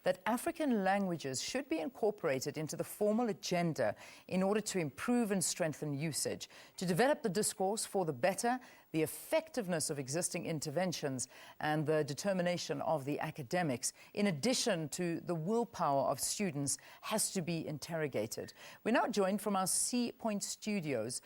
that African languages should be incorporated into the formal agenda in order to improve and strengthen usage, to develop the discourse for the better, the effectiveness of existing interventions, and the determination of the academics, in addition to the willpower of students, has to be interrogated. We're now joined from our Sea Point studios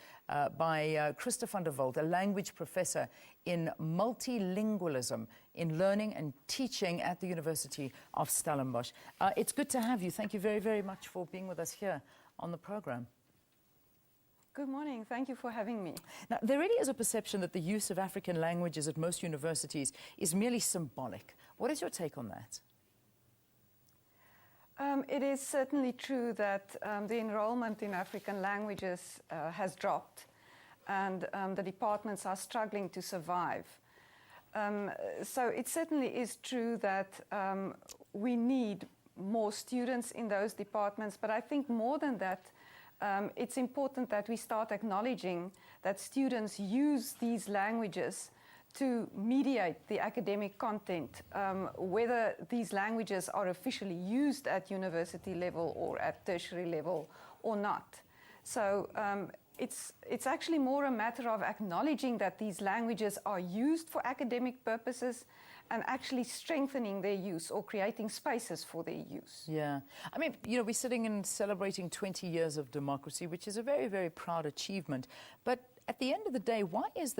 by Christa van der Walt, a language professor in multilingualism in learning and teaching at the University of Stellenbosch. It's good to have you. Thank you very, very much for being with us here on the program. Good morning. Thank you for having me. Now, there really is a perception that the use of African languages at most universities is merely symbolic. What is your take on that? It is certainly true that the enrollment in African languages has dropped, and the departments are struggling to survive. So it certainly is true that we need more students in those departments, but I think more than that, it's important that we start acknowledging that students use these languages to mediate the academic content, whether these languages are officially used at university level or at tertiary level or not. So it's actually more a matter of acknowledging that these languages are used for academic purposes and actually strengthening their use or creating spaces for their use. Yeah. I mean, you know, we're sitting and celebrating 20 years of democracy, which is a very, very proud achievement. But at the end of the day, why is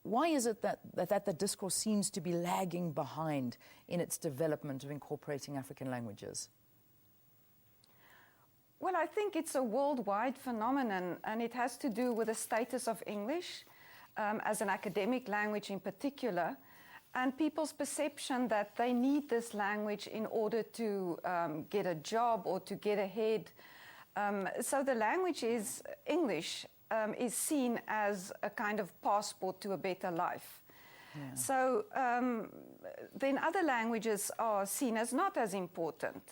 why is it that the discourse seems to be lagging behind in its development of incorporating African languages? Well, I think it's a worldwide phenomenon, and it has to do with the status of English as an academic language in particular, and people's perception that they need this language in order to get a job or to get ahead. So the language is English is seen as a kind of passport to a better life. Yeah. So then other languages are seen as not as important.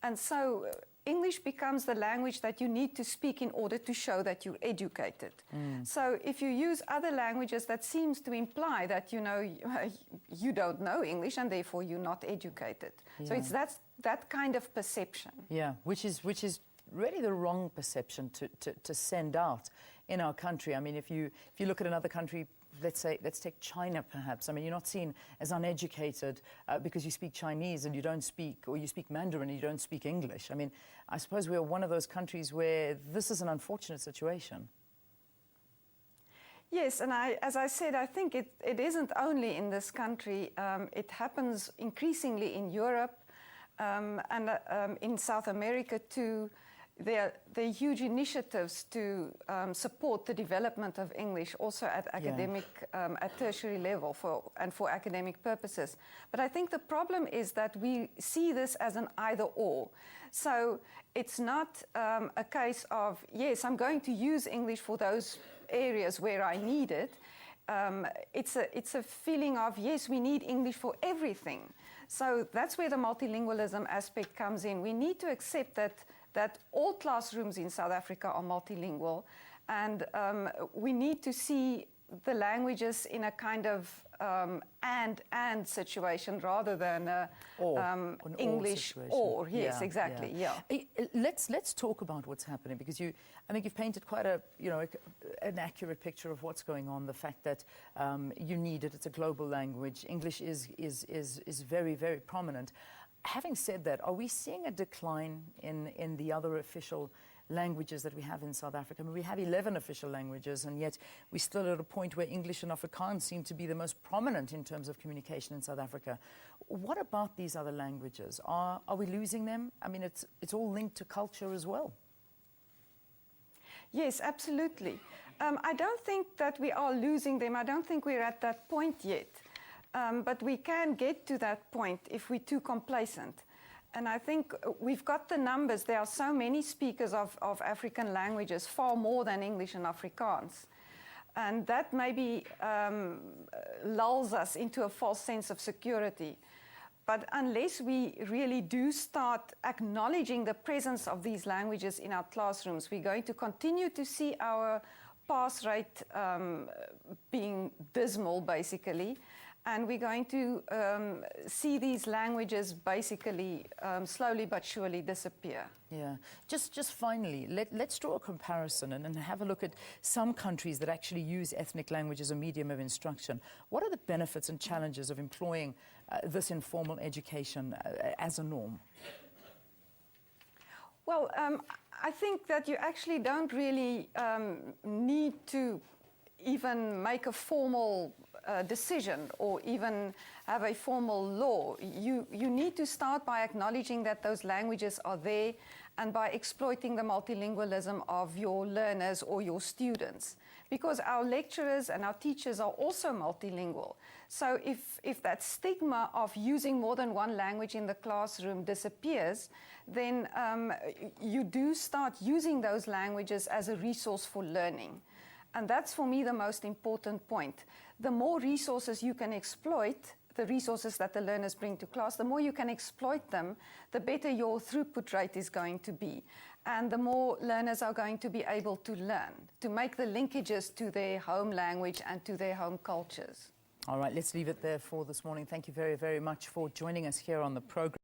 And so English becomes the language that you need to speak in order to show that you're educated. So if you use other languages, that seems to imply that, you know, you don't know English and therefore you're not educated. Yeah. So it's that kind of perception. Yeah, which is really the wrong perception to send out in our country. I mean, if you look at another country, let's take China perhaps. I mean, you're not seen as uneducated because you speak Chinese and you don't speak, or you speak Mandarin and you don't speak English. I mean, I suppose we're one of those countries where this is an unfortunate situation. Yes, and as I said, I think it isn't only in this country. It happens increasingly in Europe and in South America too. There are huge initiatives to support the development of English also at academic, at tertiary level for academic purposes. But I think the problem is that we see this as an either-or. So it's not a case of, yes, I'm going to use English for those areas where I need it. It's a feeling of, yes, we need English for everything. So that's where the multilingualism aspect comes in. We need to accept that all classrooms in South Africa are multilingual, and we need to see the languages in a kind of and situation rather than an English or. Yes, yeah, exactly. Yeah. Let's talk about what's happening, because I think you've painted quite an accurate picture of what's going on. The fact that you need it. It's a global language. English is very, very prominent. Having said that, are we seeing a decline in the other official languages that we have in South Africa? I mean, we have 11 official languages, and yet we're still at a point where English and Afrikaans seem to be the most prominent in terms of communication in South Africa. What about these other languages? Are we losing them? I mean, it's all linked to culture as well. Yes, absolutely. I don't think that we are losing them. I don't think we're at that point yet. But we can get to that point if we're too complacent. And I think we've got the numbers. There are so many speakers of African languages, far more than English and Afrikaans. And that maybe lulls us into a false sense of security. But unless we really do start acknowledging the presence of these languages in our classrooms, we're going to continue to see our pass rate being dismal, basically. And we're going to see these languages basically slowly but surely disappear. Yeah. Just finally, let's draw a comparison and have a look at some countries that actually use ethnic language as a medium of instruction. What are the benefits and challenges of employing this informal education as a norm? Well, I think that you actually don't really need to even make a formal decision or even have a formal law. You need to start by acknowledging that those languages are there and by exploiting the multilingualism of your learners or your students. Because our lecturers and our teachers are also multilingual. So if that stigma of using more than one language in the classroom disappears, then you do start using those languages as a resource for learning. And that's, for me, the most important point. The more resources you can exploit, the resources that the learners bring to class, the more you can exploit them, the better your throughput rate is going to be. And the more learners are going to be able to learn, to make the linkages to their home language and to their home cultures. All right, let's leave it there for this morning. Thank you very, very much for joining us here on the program.